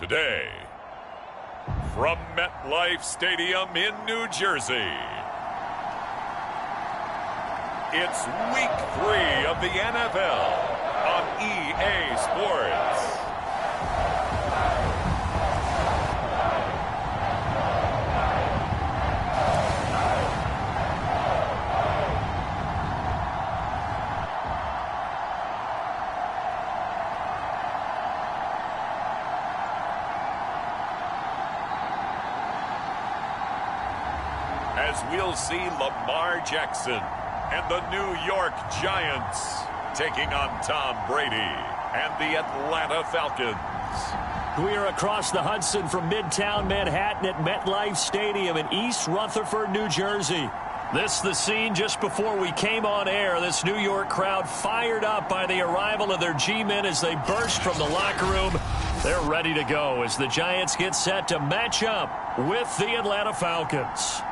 Today, from MetLife Stadium in New Jersey, it's Week 3 of the NFL on EA Sports. As we'll see Lamar Jackson and the New York Giants taking on Tom Brady and the Atlanta Falcons. We are across the Hudson from Midtown Manhattan at MetLife Stadium in East Rutherford, New Jersey. This is the scene just before we came on air. This New York crowd fired up by the arrival of their G-men as they burst from the locker room. They're ready to go as the Giants get set to match up with the Atlanta Falcons.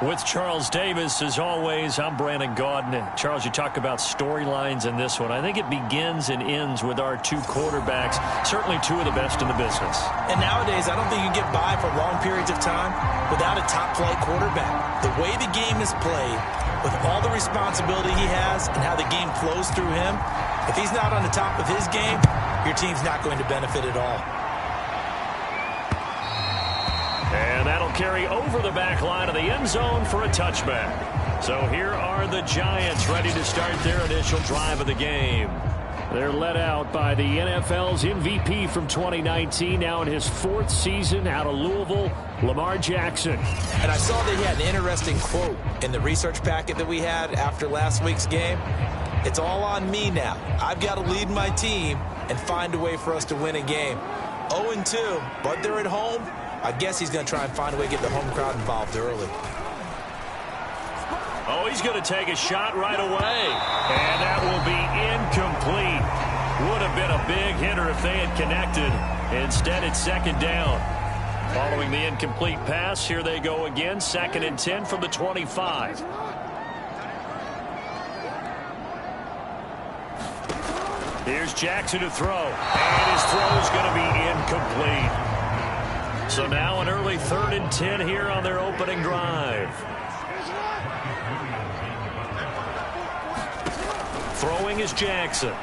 With Charles Davis, as always, I'm Brandon Gaudin. Charles, you talk about storylines in this one. I think it begins and ends with our two quarterbacks, certainly two of the best in the business. And nowadays, I don't think you can get by for long periods of time without a top-flight quarterback. The way the game is played, with all the responsibility he has and how the game flows through him, if he's not on the top of his game, your team's not going to benefit at all. And that'll carry over the back line of the end zone for a touchback. So here are the Giants ready to start their initial drive of the game. They're led out by the NFL's MVP from 2019, now in his fourth season out of Louisville, Lamar Jackson. And I saw that he had an interesting quote in the research packet that we had after last week's game. It's all on me now. I've got to lead my team and find a way for us to win a game. 0-2, but they're at home. I guess he's going to try and find a way to get the home crowd involved early. Oh, he's going to take a shot right away. And that will be incomplete. Would have been a big hitter if they had connected. Instead, it's second down. Following the incomplete pass, here they go again. 2nd and 10 from the 25. Here's Jackson to throw. And his throw is going to be incomplete. So now an early 3rd and 10 here on their opening drive. Throwing is Jackson.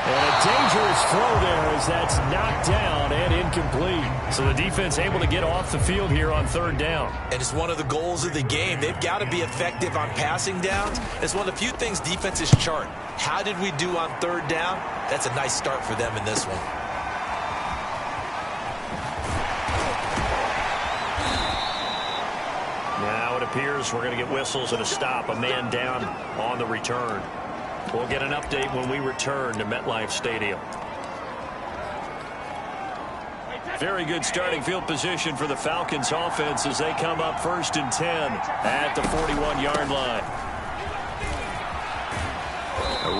And a dangerous throw there as that's knocked down and incomplete. So the defense able to get off the field here on 3rd down. And it's one of the goals of the game. They've got to be effective on passing downs. It's one of the few things defenses chart. How did we do on 3rd down? That's a nice start for them in this one. Now it appears we're going to get whistles and a stop. A man down on the return. We'll get an update when we return to MetLife Stadium. Very good starting field position for the Falcons offense as they come up 1st and 10 at the 41-yard line.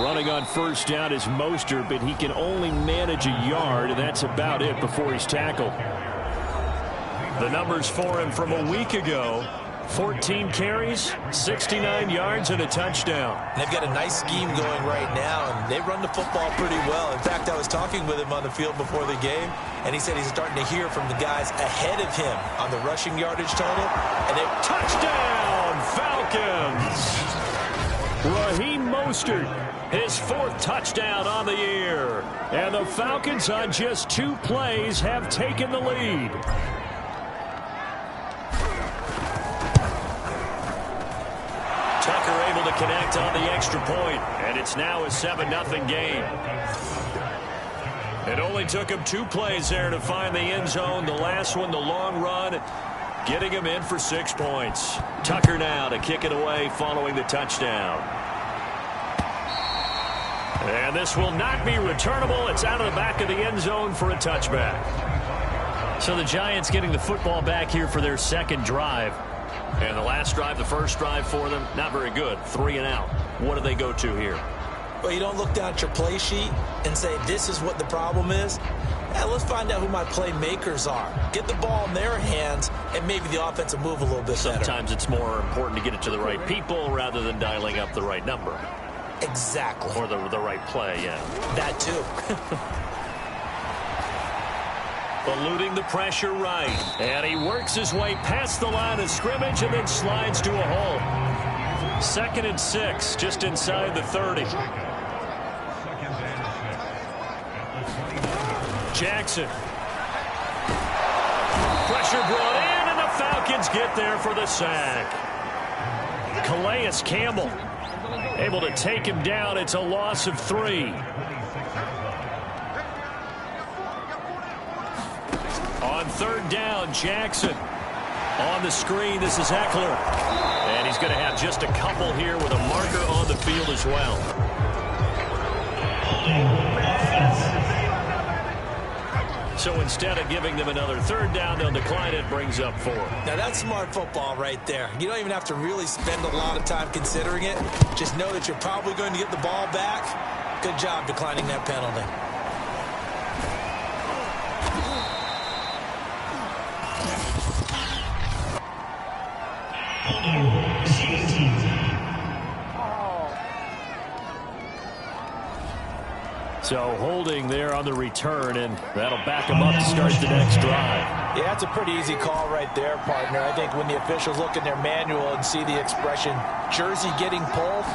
Running on 1st down is Mostert, but he can only manage a yard, and that's about it before he's tackled. The numbers for him from a week ago: 14 carries, 69 yards, and a touchdown. And they've got a nice scheme going right now, and they run the football pretty well. In fact, I was talking with him on the field before the game, and he said he's starting to hear from the guys ahead of him on the rushing yardage total. And they touchdown, Falcons! Raheem Mostert, his 4th touchdown on the year. And the Falcons on just 2 plays have taken the lead. Tucker able to connect on the extra point, and it's now a 7-0 game. It only took him 2 plays there to find the end zone. The last one, the long run, getting him in for 6 points. Tucker now to kick it away following the touchdown. And this will not be returnable. It's out of the back of the end zone for a touchback. So the Giants getting the football back here for their 2nd drive. And the last drive, the first drive for them, not very good. 3 and out. What do they go to here? Well, you don't look down at your play sheet and say, this is what the problem is. let's find out who my playmakers are. Get the ball in their hands, and maybe the offense will move a little bit better. Sometimes it's more important to get it to the right people rather than dialing up the right number. Exactly. Or the right play, yeah. That too. Eluding the pressure right. And he works his way past the line of scrimmage and then slides to a hole. 2nd and 6, just inside the 30. Jackson. Pressure brought in, and the Falcons get there for the sack. Calais Campbell able to take him down. It's a loss of 3. On 3rd down, Jackson. On the screen, this is Eckler. And he's going to have just a couple here with a marker on the field as well. So instead of giving them another 3rd down, they'll decline it, brings up 4. Now that's smart football right there. You don't even have to really spend a lot of time considering it. Just know that you're probably going to get the ball back. Good job declining that penalty. So holding there on the return, and that'll back him up to start the next drive. Yeah, that's a pretty easy call right there, partner. I think when the officials look in their manual and see the expression jersey getting pulled,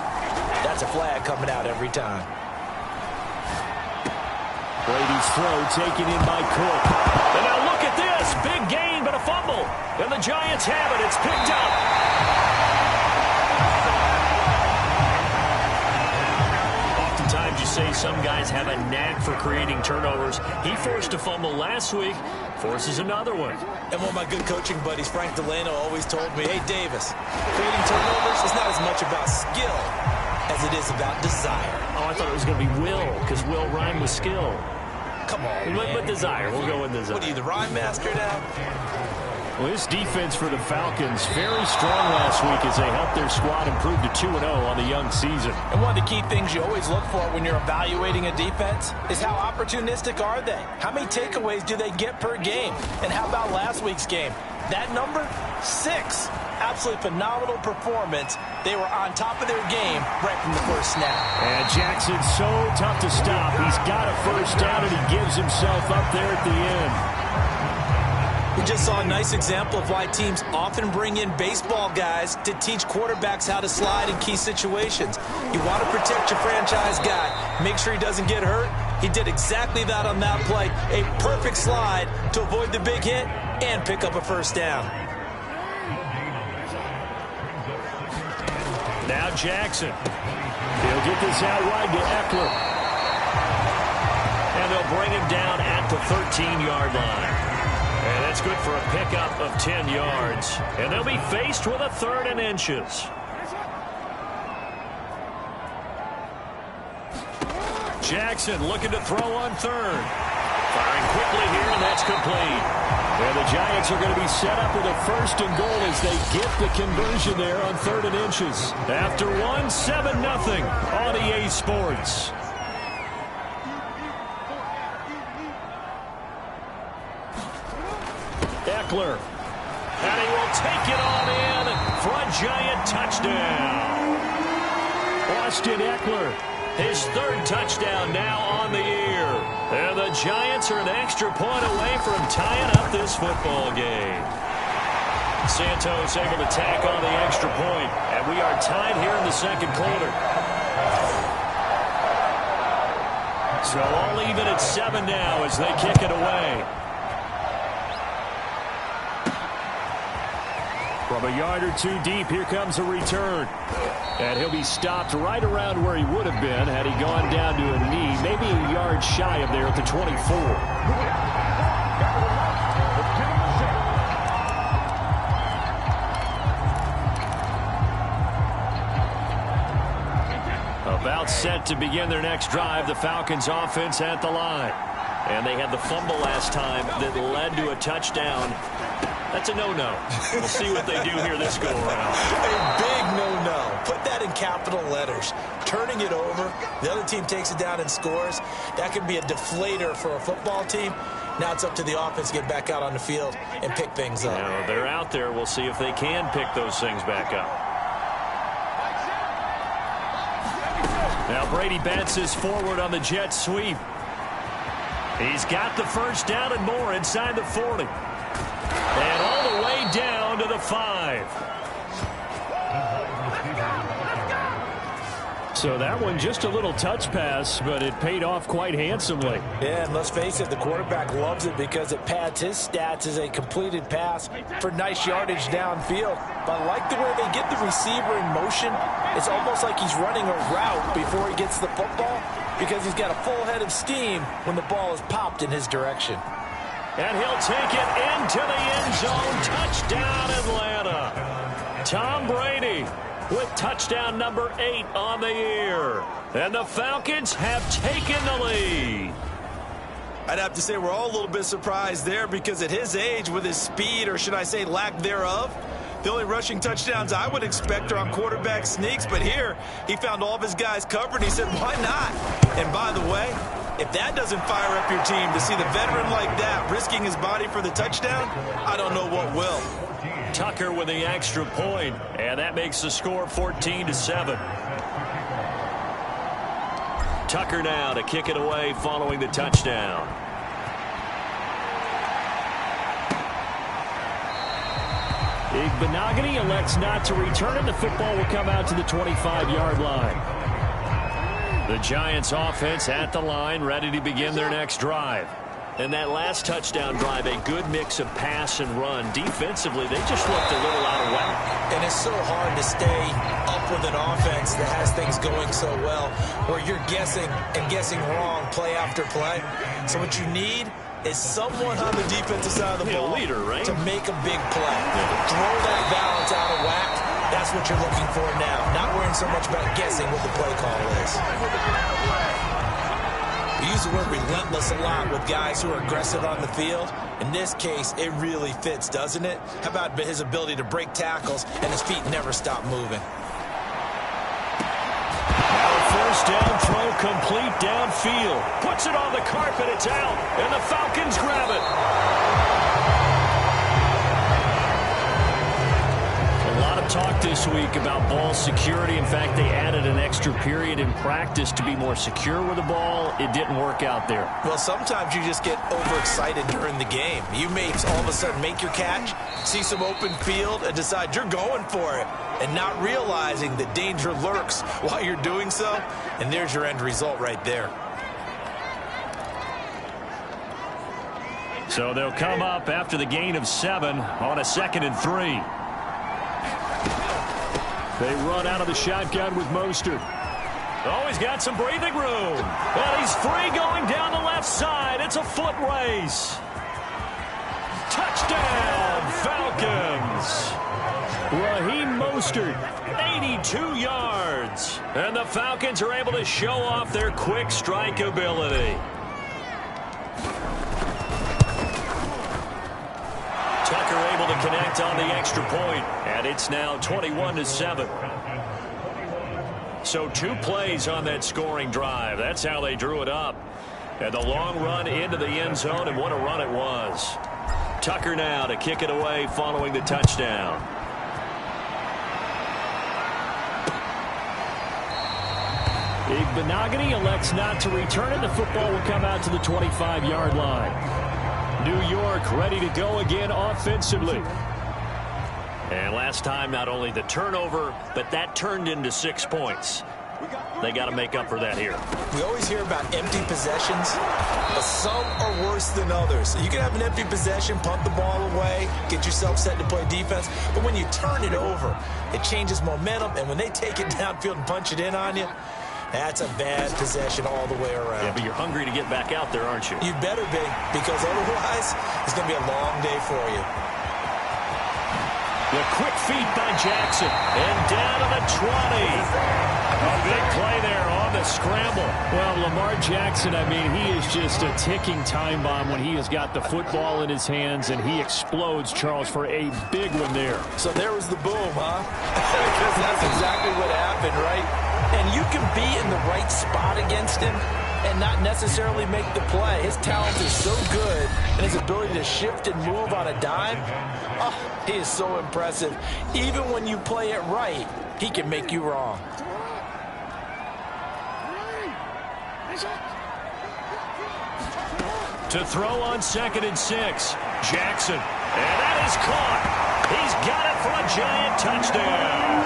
that's a flag coming out every time. Brady's throw taken in by Cook. And now look at this. Big gain, but a fumble. And the Giants have it. It's picked up. Oftentimes you say some guys have a knack for creating turnovers. He forced a fumble last week, forces another one. And one of my good coaching buddies, Frank Delano, always told me, hey, Davis, creating turnovers is not as much about skill as it is about desire. Oh, I thought it was going to be will, because will rhyme with skill. Come on, man. But desire. We'll go with desire. What are you, the rhyme master now? Well, this defense for the Falcons, very strong last week as they helped their squad improve to 2-0 on the young season. And one of the key things you always look for when you're evaluating a defense is how opportunistic are they? How many takeaways do they get per game? And how about last week's game? That number? 6. Absolutely phenomenal performance. They were on top of their game right from the first snap. And Jackson's so tough to stop. He's got a first down, and he gives himself up there at the end. We just saw a nice example of why teams often bring in baseball guys to teach quarterbacks how to slide in key situations. You want to protect your franchise guy. Make sure he doesn't get hurt. He did exactly that on that play. A perfect slide to avoid the big hit and pick up a first down. Now Jackson. He'll get this out wide to Eckler. And they'll bring him down at the 13-yard line. And that's good for a pickup of 10 yards. And they'll be faced with a 3rd and inches. Jackson looking to throw on 3rd. Firing quickly here, and that's complete. And the Giants are going to be set up with a 1st and goal as they get the conversion there on 3rd and inches. After 7-0 on EA Sports. Eckler. And he will take it on in for a Giant touchdown. Austin Eckler, his 3rd touchdown now on the year. And the Giants are an extra point away from tying up this football game. Santos able to tack on the extra point, and we are tied here in the 2nd quarter. So all even at 7 now as they kick it away. From a yard or 2 deep, here comes a return. And he'll be stopped right around where he would have been had he gone down to a knee, maybe a yard shy of there at the 24. About set to begin their next drive, the Falcons offense at the line. And they had the fumble last time that led to a touchdown. That's a no-no. We'll see what they do here this go-around. A big no-no. Put that in capital letters. turning it over. The other team takes it down and scores. That can be a deflator for a football team. Now it's up to the offense to get back out on the field and pick things up. Now they're out there. We'll see if they can pick those things back up. Now Brady bounces forward on the jet sweep. He's got the first down and more inside the 40. And all the way down to the 5. So that one just a little touch pass, but it paid off quite handsomely. Yeah, and let's face it, the quarterback loves it because it pads his stats as a completed pass for nice yardage downfield. But I like the way they get the receiver in motion. It's almost like he's running a route before he gets the football because he's got a full head of steam when the ball is popped in his direction. And he'll take it into the end zone. Touchdown, Atlanta. Tom Brady with touchdown number 8 on the year. And the Falcons have taken the lead. I'd have to say we're all a little bit surprised there because at his age, with his speed, or should I say lack thereof, the only rushing touchdowns I would expect are on quarterback sneaks. But here, he found all of his guys covered. He said, why not? And by the way, if that doesn't fire up your team to see the veteran like that risking his body for the touchdown, I don't know what will. Tucker with the extra point, and that makes the score 14-7. Tucker now to kick it away following the touchdown. Igbenogany elects not to return it. The football will come out to the 25-yard line. The Giants offense at the line, ready to begin their next drive. And that last touchdown drive, a good mix of pass and run. Defensively, they just looked a little out of whack. And it's so hard to stay up with an offense that has things going so well, where you're guessing and guessing wrong play after play. So what you need is someone on the defensive side of the ball leader, right? to make a big play. Throw that balance out of whack. That's what you're looking for now. Not worrying so much about guessing what the play call is. We use the word relentless a lot with guys who are aggressive on the field. In this case, it really fits, doesn't it? How about his ability to break tackles and his feet never stop moving? Now a first down throw complete downfield. Puts it on the carpet. It's out. And the Falcons grab it. Talk this week about ball security. In fact, they added an extra period in practice to be more secure with the ball. It didn't work out there. Well, sometimes you just get overexcited during the game. You may all of a sudden make your catch, see some open field, and decide you're going for it, and not realizing that danger lurks while you're doing so, and there's your end result right there. So they'll come up after the gain of 7 on a 2nd and 3. They run out of the shotgun with Mostert. Oh, he's got some breathing room. And he's free going down the left side. It's a foot race. Touchdown, Falcons. Raheem Mostert, 82 yards. And the Falcons are able to show off their quick strike ability. Tucker able to connect on the extra point, and it's now 21-7. So 2 plays on that scoring drive. That's how they drew it up. And the long run into the end zone, and what a run it was. Tucker now to kick it away following the touchdown. Igbenogany elects not to return it. The football will come out to the 25-yard line. New York ready to go again offensively. And last time, not only the turnover, but that turned into 6 points. They got to make up for that here. We always hear about empty possessions, but some are worse than others. You can have an empty possession, punt the ball away, get yourself set to play defense, but when you turn it over, it changes momentum, and when they take it downfield and punch it in on you, that's a bad possession all the way around. Yeah, but you're hungry to get back out there, aren't you? You better be, because otherwise, it's going to be a long day for you. The quick feet by Jackson, and down to the 20. A big play there on the scramble. Well, Lamar Jackson, I mean, he is just a ticking time bomb when he has got the football in his hands, and he explodes, Charles, for a big one there. So there was the boom, huh? Because that's exactly what happened, right? And you can be in the right spot against him and not necessarily make the play. His talent is so good, and his ability to shift and move on a dime, oh, he is so impressive. Even when you play it right, he can make you wrong. To throw on 2nd and 6, Jackson. And that is caught. He's got it for a Giant touchdown.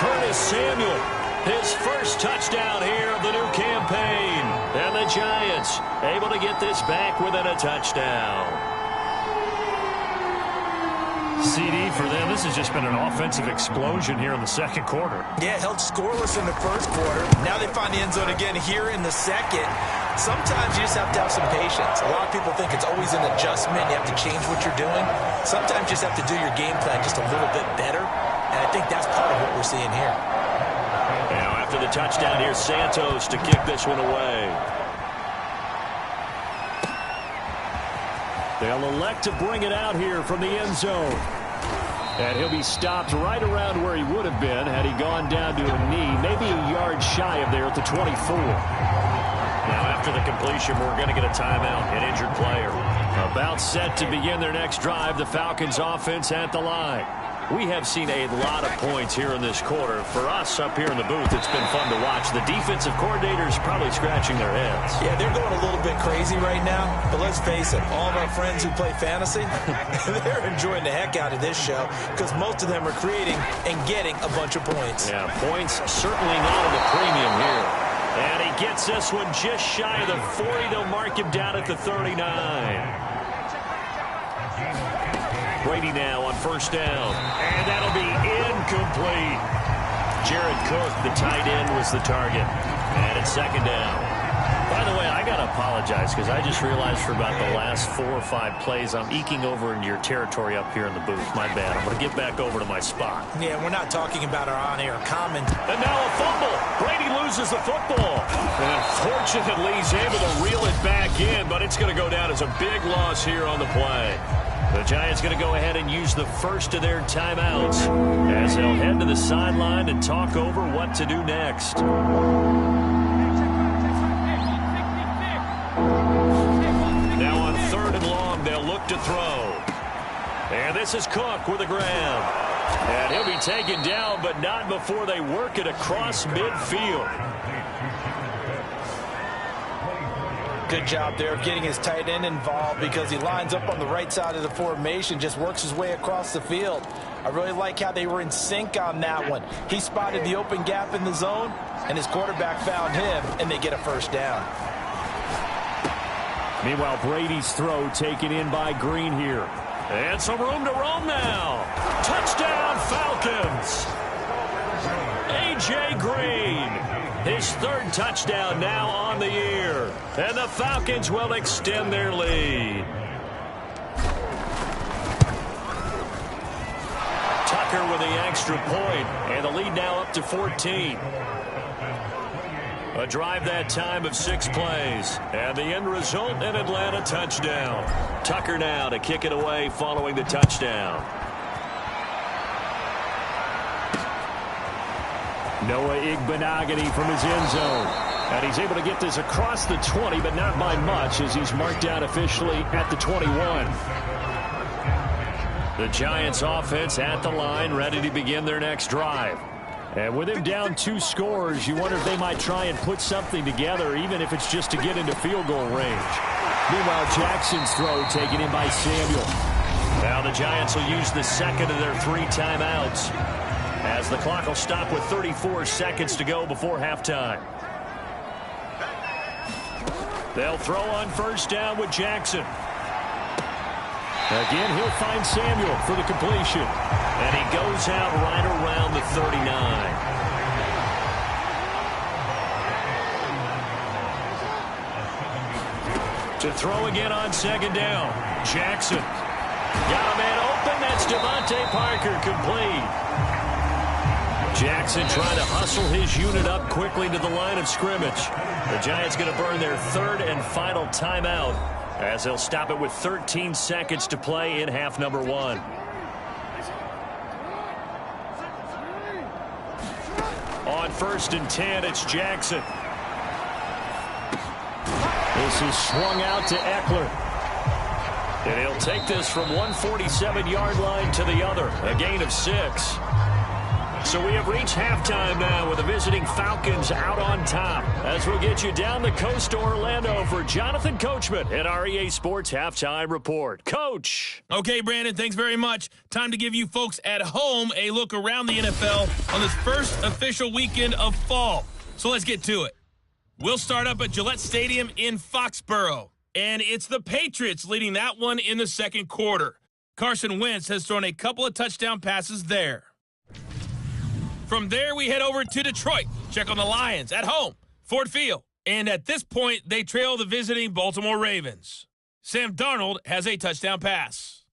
Curtis Samuel, his first touchdown here of the new campaign. And the Giants able to get this back within a touchdown. CD for them, this has just been an offensive explosion here in the second quarter. Yeah, held scoreless in the first quarter. Now they find the end zone again here in the second. Sometimes you just have to have some patience. A lot of people think it's always an adjustment. You have to change what you're doing. Sometimes you just have to do your game plan just a little bit better. And I think that's part of what we're seeing here. Now after the touchdown, here's Santos to kick this one away. They'll elect to bring it out here from the end zone. And he'll be stopped right around where he would have been had he gone down to a knee, maybe a yard shy of there at the 24. Now after the completion, we're going to get a timeout, an injured player. About set to begin their next drive, the Falcons offense at the line. We have seen a lot of points here in this quarter. For us up here in the booth, it's been fun to watch. The defensive coordinators probably scratching their heads. Yeah, they're going a little bit crazy right now. But let's face it, all of our friends who play fantasy, they're enjoying the heck out of this show because most of them are creating and getting a bunch of points. Yeah, points certainly not at a premium here. And he gets this one just shy of the 40. They'll mark him down at the 39. Brady now on first down. And that'll be incomplete. Jared Cook, the tight end, was the target. And it's second down. By the way, I got to apologize because I just realized for about the last 4 or 5 plays, I'm eking over into your territory up here in the booth. My bad. I'm going to get back over to my spot. Yeah, we're not talking about our on-air comment. And now a fumble. Brady loses the football. And fortunately, he's able to reel it back in, but it's going to go down as a big loss here on the play. The Giants going to go ahead and use the first of their timeouts as they'll head to the sideline and talk over what to do next. Now on 3rd and long, they'll look to throw. And this is Cook with the grab. And he'll be taken down, but not before they work it across midfield. Good job there of getting his tight end involved because he lines up on the right side of the formation, just works his way across the field. I really like how they were in sync on that one. He spotted the open gap in the zone, and his quarterback found him, and they get a first down. Meanwhile, Brady's throw taken in by Green here. And some room to roam now. Touchdown, Falcons. A.J. Green. His 3rd touchdown now on the year. And the Falcons will extend their lead. Tucker with the extra point. And the lead now up to 14. A drive that time of 6 plays. And the end result, an Atlanta touchdown. Tucker now to kick it away following the touchdown. Noah Igbenogany from his end zone. And he's able to get this across the 20, but not by much as he's marked down officially at the 21. The Giants offense at the line, ready to begin their next drive. And with him down 2 scores, you wonder if they might try and put something together, even if it's just to get into field goal range. Meanwhile, Jackson's throw taken in by Samuel. Now the Giants will use the second of their 3 timeouts, as the clock will stop with 34 seconds to go before halftime. They'll throw on first down with Jackson. Again, he'll find Samuel for the completion. And he goes out right around the 39. To throw again on second down. Jackson. Got a man open. That's Devontae Parker, complete. Jackson trying to hustle his unit up quickly to the line of scrimmage. The Giants going to burn their 3rd and final timeout as they'll stop it with 13 seconds to play in half number 1. On On 1st and 10, it's Jackson. This is swung out to Eckler. And he'll take this from 147-yard line to the other, a gain of 6. So we have reached halftime now with the visiting Falcons out on top. As we'll get you down the coast to Orlando for Jonathan Coachman at our EA Sports Halftime Report. Coach. Okay, Brandon, thanks very much. Time to give you folks at home a look around the NFL on this first official weekend of fall. So let's get to it. We'll start up at Gillette Stadium in Foxborough. And it's the Patriots leading that one in the second quarter. Carson Wentz has thrown a couple of touchdown passes there. From there, we head over to Detroit. Check on the Lions at home, Ford Field. And at this point, they trail the visiting Baltimore Ravens. Sam Darnold has a touchdown pass.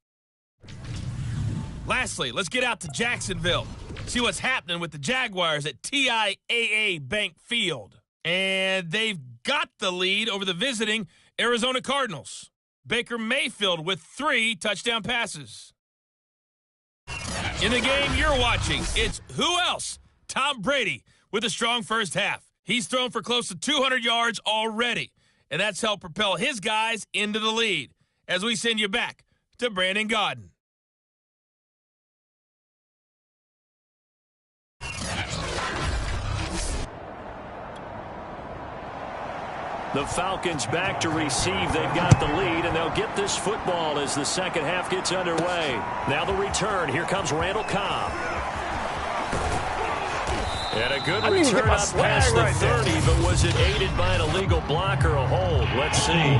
Lastly, let's get out to Jacksonville. See what's happening with the Jaguars at TIAA Bank Field. And they've got the lead over the visiting Arizona Cardinals. Baker Mayfield with 3 touchdown passes. In the game you're watching, it's who else? Tom Brady with a strong first half. He's thrown for close to 200 yards already, and that's helped propel his guys into the lead. As we send you back to Brandon Gaudin. The Falcons back to receive. They've got the lead, and they'll get this football as the second half gets underway. Now the return. Here comes Randall Cobb. And a good return up past the 30, but was it aided by an illegal block or a hold? Let's see.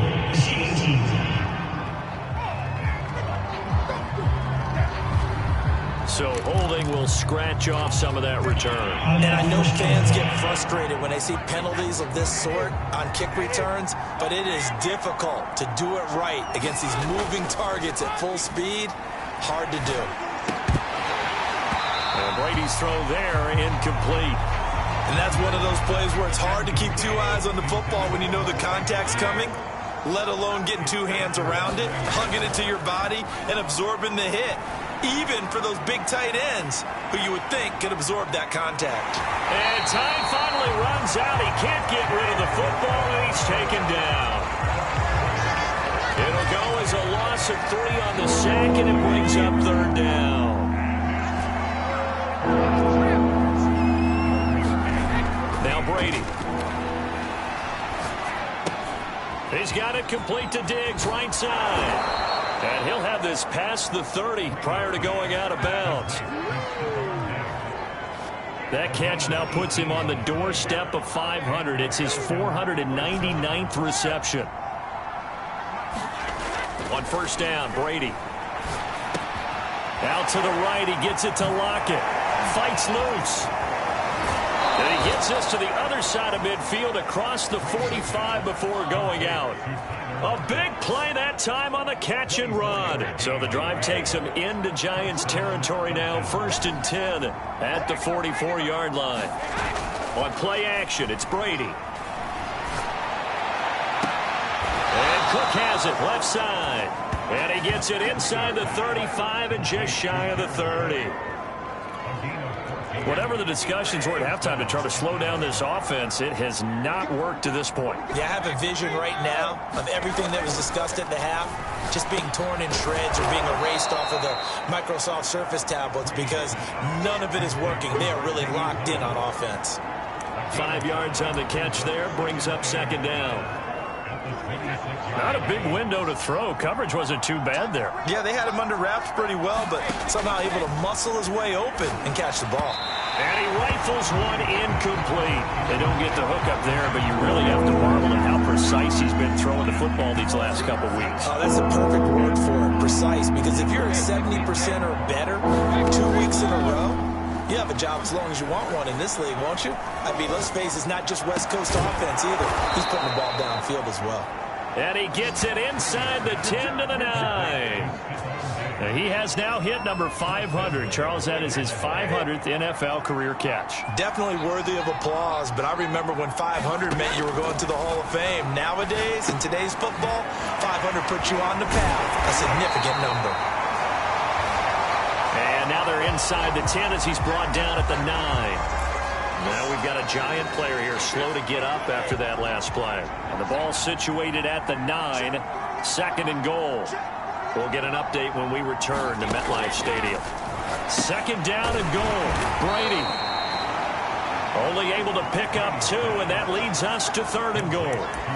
So holding will scratch off some of that return. And I know fans get frustrated when they see penalties of this sort on kick returns, but it is difficult to do it right against these moving targets at full speed. Hard to do. And Brady's throw there, incomplete. And that's one of those plays where it's hard to keep 2 eyes on the football when you know the contact's coming, let alone getting 2 hands around it, hugging it to your body, and absorbing the hit. Even for those big tight ends who you would think could absorb that contact. And time finally runs out. He can't get rid of the football, and he's taken down. It'll go as a loss of 3 on the sack, and it brings up 3rd down. Now Brady. He's got it complete to Diggs, right side. And he'll have this past the 30 prior to going out of bounds. That catch now puts him on the doorstep of 500. It's his 499th reception. On 1st down, Brady. Out to the right, he gets it to Lockett. Fights loose. And he gets this to the other side of midfield across the 45 before going out. A big play that time on the catch and run. So the drive takes him into Giants territory now. 1st and 10 at the 44-yard line. On play action, it's Brady. And Cook has it left side. And he gets it inside the 35 and just shy of the 30. Whatever the discussions were at halftime to try to slow down this offense, it has not worked to this point. Yeah, I have a vision right now of everything that was discussed at the half just being torn in shreds or being erased off of the Microsoft Surface tablets because none of it is working. They are really locked in on offense. 5 yards on the catch there, brings up 2nd down. Not a big window to throw. Coverage wasn't too bad there. Yeah, they had him under wraps pretty well, but somehow able to muscle his way open and catch the ball. And he rifles one incomplete. They don't get the hook up there, but you really have to marvel at how precise he's been throwing the football these last couple weeks. Oh, that's a perfect word for it, precise, because if you're at 70% or better 2 weeks in a row, you have a job as long as you want one in this league, won't you? I mean, let's face it, it's not just West Coast offense either. He's putting the ball downfield as well. And he gets it inside the 10 to the 9. He has now hit number 500. Charles, that is his 500th NFL career catch. Definitely worthy of applause, but I remember when 500 meant you were going to the Hall of Fame. Nowadays, in today's football, 500 puts you on the path, a significant number. And now they're inside the 10 as he's brought down at the 9. Now we've got a Giant player here slow to get up after that last play. And the ball situated at the 9, 2nd and goal. We'll get an update when we return to MetLife Stadium. 2nd down and goal. Brady only able to pick up 2, and that leads us to 3rd and goal.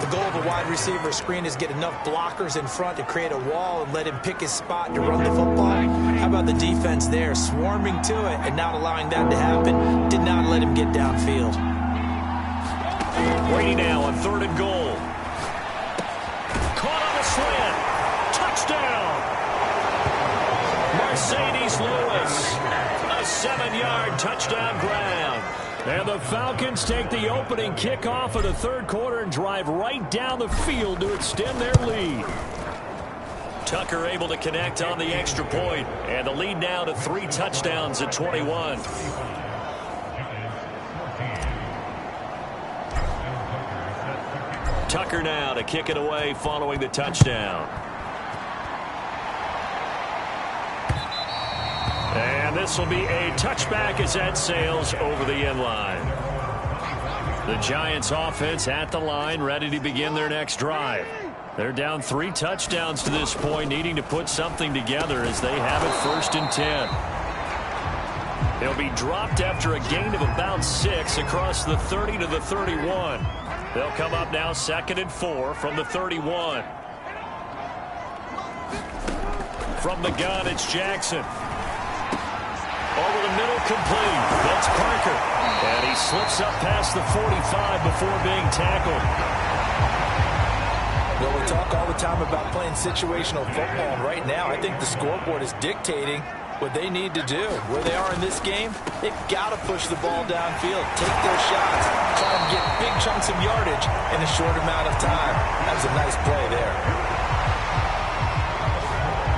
The goal of a wide receiver screen is get enough blockers in front to create a wall and let him pick his spot to run the football. How about the defense there, swarming to it and not allowing that to happen? Did not let him get downfield. Brady now on 3rd and goal. Caught on the slant. Touchdown. Mercedes Lewis. A 7-yard touchdown grab. And the Falcons take the opening kickoff of the 3rd quarter and drive right down the field to extend their lead. Tucker able to connect on the extra point, and the lead now to 3 touchdowns at 21. Tucker now to kick it away following the touchdown. And this will be a touchback as that sails over the end line. The Giants offense at the line, ready to begin their next drive. They're down 3 touchdowns to this point, needing to put something together as they have it 1st and 10. They'll be dropped after a gain of about 6 across the 30 to the 31. They'll come up now 2nd and 4 from the 31. From the gun, it's Jackson. Over the middle, complete. That's Parker. And he slips up past the 45 before being tackled. Well, we talk all the time about playing situational football, and right now I think the scoreboard is dictating what they need to do. Where they are in this game, they've got to push the ball downfield, take their shots, try and get big chunks of yardage in a short amount of time. That was a nice play there.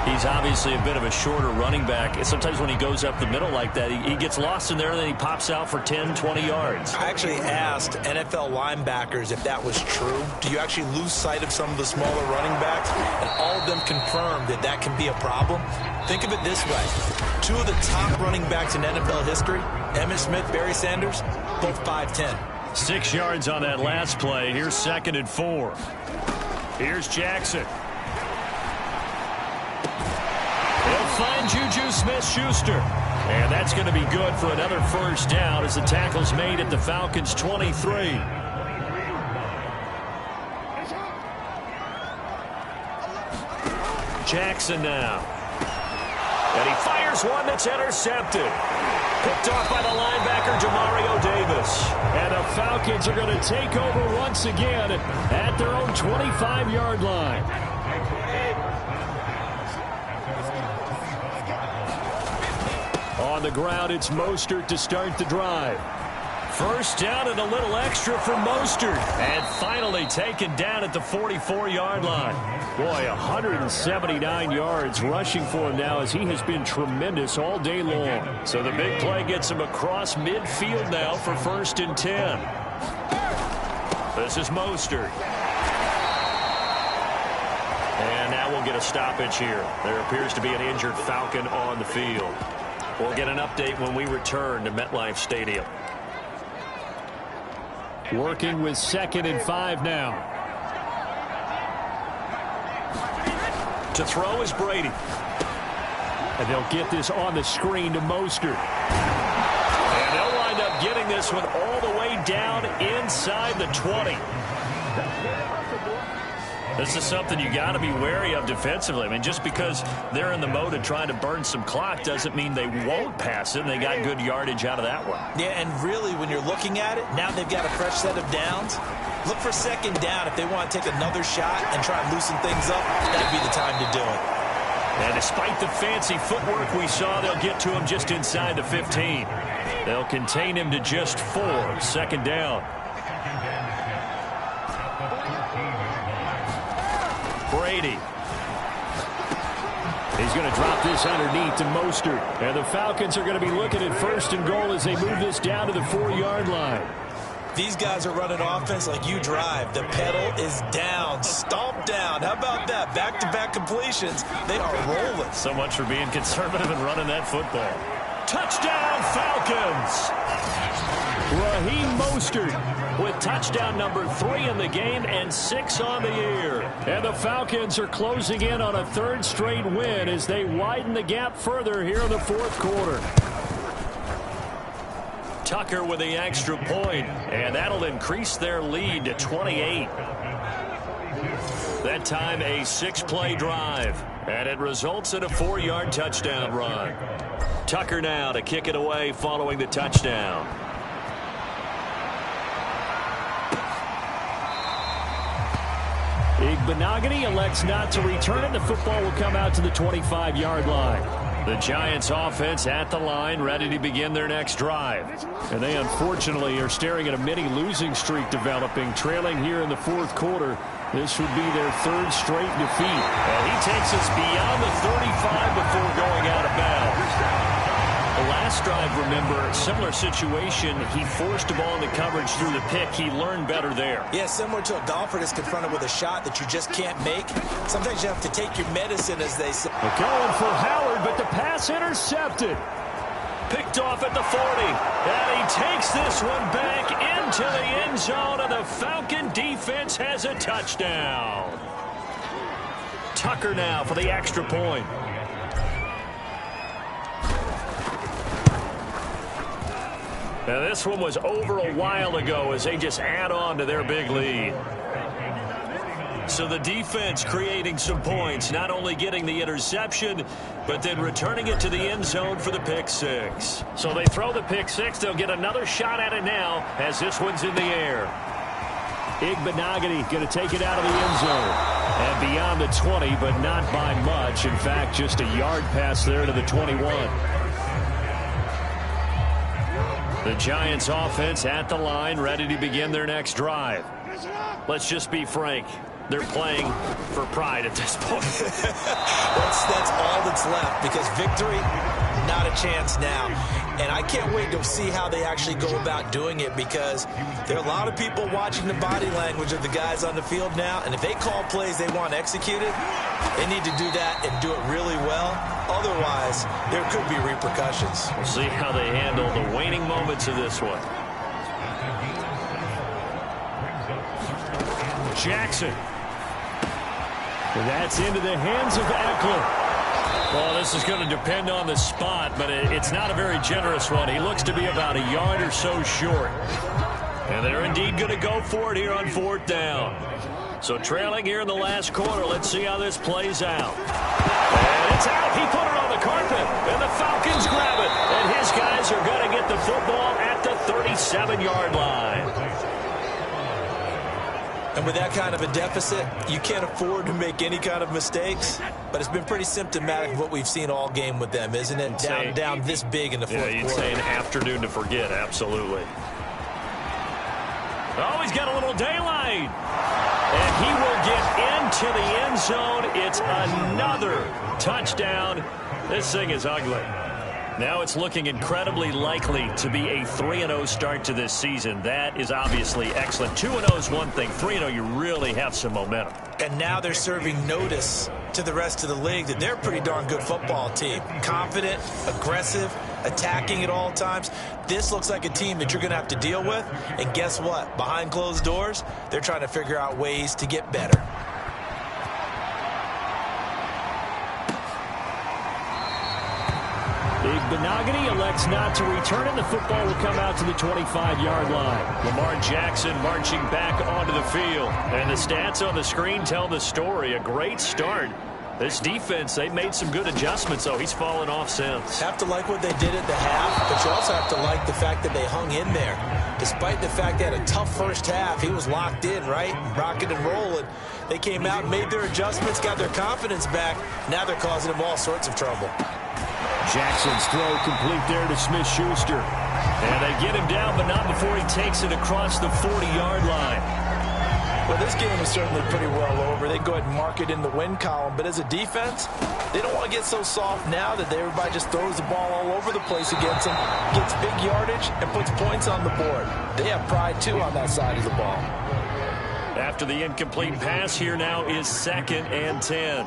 He's obviously a bit of a shorter running back. Sometimes when he goes up the middle like that, he gets lost in there, and then he pops out for 10, 20 yards. I actually asked NFL linebackers if that was true. Do you actually lose sight of some of the smaller running backs? And all of them confirmed that that can be a problem. Think of it this way. 2 of the top running backs in NFL history, Emmitt Smith, Barry Sanders, both 5'10". 6 yards on that last play. Here's 2nd and 4. Here's Jackson. They'll find Juju Smith-Schuster. And that's going to be good for another 1st down as the tackle's made at the Falcons' 23. Jackson now. And he fires one that's intercepted. Picked off by the linebacker, Demario Davis. And the Falcons are going to take over once again at their own 25-yard line. On the ground, it's Mostert to start the drive. 1st down and a little extra for Mostert. And finally taken down at the 44-yard line. Boy, 179 yards rushing for him now as he has been tremendous all day long. So the big play gets him across midfield now for 1st and 10. This is Mostert. And now we'll get a stoppage here. There appears to be an injured Falcon on the field. We'll get an update when we return to MetLife Stadium. Working with 2nd and 5 now. To throw is Brady. And they'll get this on the screen to Mostert. And they'll wind up getting this one all the way down inside the 20. This is something you got to be wary of defensively. I mean, just because they're in the mode of trying to burn some clock doesn't mean they won't pass it. And they got good yardage out of that one. Yeah, and really, when you're looking at it, now they've got a fresh set of downs. Look for 2nd down if they want to take another shot and try and loosen things up. That'd be the time to do it. And despite the fancy footwork we saw, they'll get to him just inside the 15. They'll contain him to just 4. 2nd down. Brady. He's going to drop this underneath to Mostert. And the Falcons are going to be looking at 1st and goal as they move this down to the 4-yard line. These guys are running offense like you drive. The pedal is down, stomp down. How about that? Back-to-back completions. They are rolling. So much for being conservative and running that football. Touchdown, Falcons! Raheem Mostert with touchdown number 3 in the game and 6 on the year. And the Falcons are closing in on a third straight win as they widen the gap further here in the fourth quarter. Tucker with the extra point, and that'll increase their lead to 28. That time a 6-play drive, and it results in a 4-yard touchdown run. Tucker now to kick it away following the touchdown. Igbinoghene elects not to return it. The football will come out to the 25-yard line. The Giants offense at the line, ready to begin their next drive. And they unfortunately are staring at a mini losing streak developing, trailing here in the fourth quarter. This would be their third straight defeat. And he takes us beyond the 35 before going out of bounds. The last drive, remember, similar situation. He forced a ball into coverage through the pick. He learned better there. Yeah, similar to a golfer that's confronted with a shot that you just can't make. Sometimes you have to take your medicine, as they say. They're going for Howard, but the pass intercepted. Picked off at the 40. And he takes this one back into the end zone, and the Falcon defense has a touchdown. Tucker now for the extra point. Now this one was over a while ago as they just add on to their big lead. So the defense creating some points, not only getting the interception, but then returning it to the end zone for the pick six. So they throw the pick six. They'll get another shot at it now as this one's in the air. Igbinoghene going to take it out of the end zone. And beyond the 20, but not by much. In fact, just a yard pass there to the 21. The Giants offense at the line, ready to begin their next drive. Let's just be frank. They're playing for pride at this point. that's all that's left, because victory, not a chance now. And I can't wait to see how they actually go about doing it, because there are a lot of people watching the body language of the guys on the field now, and if they call plays they want executed, they need to do that and do it really well. Otherwise, there could be repercussions. We'll see how they handle the waning moments of this one. Jackson. And that's into the hands of Eckler. Well, this is going to depend on the spot, but it's not a very generous one. He looks to be about a yard or so short. And they're indeed going to go for it here on fourth down. So trailing here in the last quarter, let's see how this plays out. And it's out. He put it on the carpet, and the Falcons grab it. And his guys are going to get the football at the 37-yard line. And with that kind of a deficit, you can't afford to make any kind of mistakes. But it's been pretty symptomatic of what we've seen all game with them, isn't it? Down this big in the fourth quarter. Yeah, you'd say an afternoon to forget, absolutely. Oh, he's got a little daylight. And he will get into the end zone. It's another touchdown. This thing is ugly. Now it's looking incredibly likely to be a 3-0 start to this season. That is obviously excellent. 2-0 is one thing. 3-0, you really have some momentum. And now they're serving notice to the rest of the league that they're a pretty darn good football team. Confident, aggressive, attacking at all times. This looks like a team that you're going to have to deal with. And guess what? Behind closed doors, they're trying to figure out ways to get better. Igbinoghene elects not to return it. The football will come out to the 25-yard line. Lamar Jackson marching back onto the field. And the stats on the screen tell the story. A great start. This defense, they've made some good adjustments, though. He's fallen off since. Have to like what they did at the half, but you also have to like the fact that they hung in there. Despite the fact they had a tough first half, he was locked in, right? Rocking and rolling. They came out and made their adjustments, got their confidence back. Now they're causing him all sorts of trouble. Jackson's throw complete there to Smith-Schuster. And they get him down, but not before he takes it across the 40-yard line. Well, this game is certainly pretty well over. They go ahead and mark it in the win column. But as a defense, they don't want to get so soft now that everybody just throws the ball all over the place against them, gets big yardage, and puts points on the board. They have pride, too, on that side of the ball. After the incomplete pass, here now is 2nd and 10.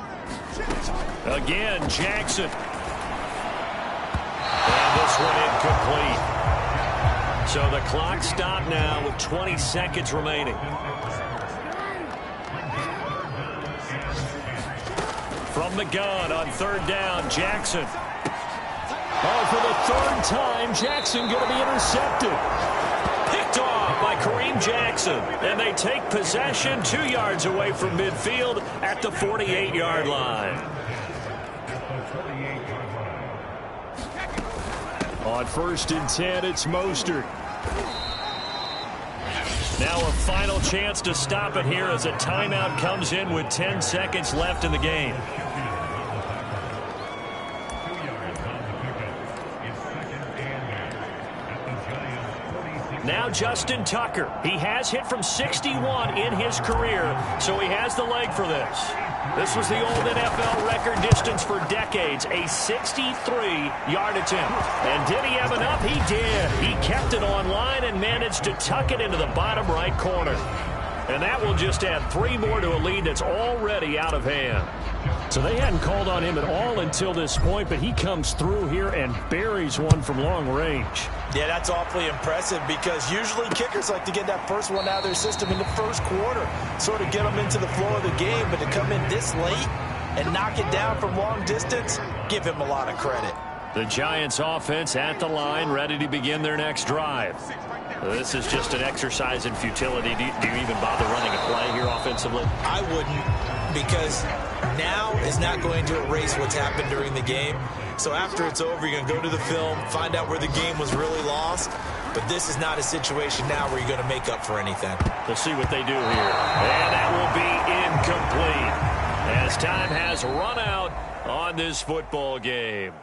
Again, Jackson. And this one incomplete. So the clock stopped now with 20 seconds remaining. From the gun on third down, Jackson. Oh, for the third time, Jackson going to be intercepted. Picked off by Kareem Jackson. And they take possession 2 yards away from midfield at the 48-yard line. On 1st and 10, it's Mostert. Now a final chance to stop it here as a timeout comes in with 10 seconds left in the game. Now Justin Tucker. He has hit from 61 in his career, so he has the leg for this. This was the old NFL record distance for decades, a 63-yard attempt. And did he have enough? He did. He kept it on line and managed to tuck it into the bottom right corner. And that will just add 3 more to a lead that's already out of hand. So they hadn't called on him at all until this point, but he comes through here and buries one from long range. Yeah, that's awfully impressive because usually kickers like to get that first one out of their system in the first quarter, sort of get them into the flow of the game, but to come in this late and knock it down from long distance, give him a lot of credit. The Giants offense at the line, ready to begin their next drive. This is just an exercise in futility. Do you even bother running a play here offensively? I wouldn't, because now is not going to erase what's happened during the game. So after it's over, you're going to go to the film, find out where the game was really lost. But this is not a situation now where you're going to make up for anything. We'll see what they do here. And that will be incomplete as time has run out on this football game.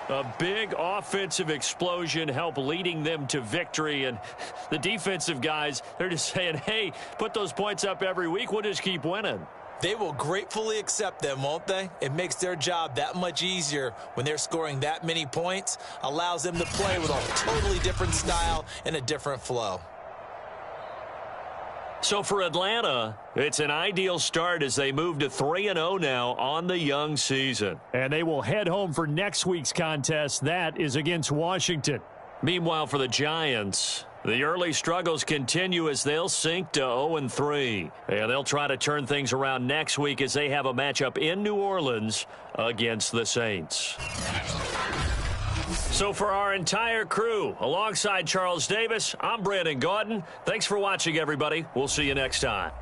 A big offensive explosion helped leading them to victory. And the defensive guys, they're just saying, hey, put those points up every week. We'll just keep winning. They will gratefully accept them, won't they? It makes their job that much easier when they're scoring that many points. Allows them to play with a totally different style and a different flow. So for Atlanta, it's an ideal start as they move to 3-0 now on the young season. And they will head home for next week's contest. That is against Washington. Meanwhile, for the Giants, the early struggles continue as they'll sink to 0-3. And they'll try to turn things around next week as they have a matchup in New Orleans against the Saints. So for our entire crew, alongside Charles Davis, I'm Brandon Gaudin. Thanks for watching, everybody. We'll see you next time.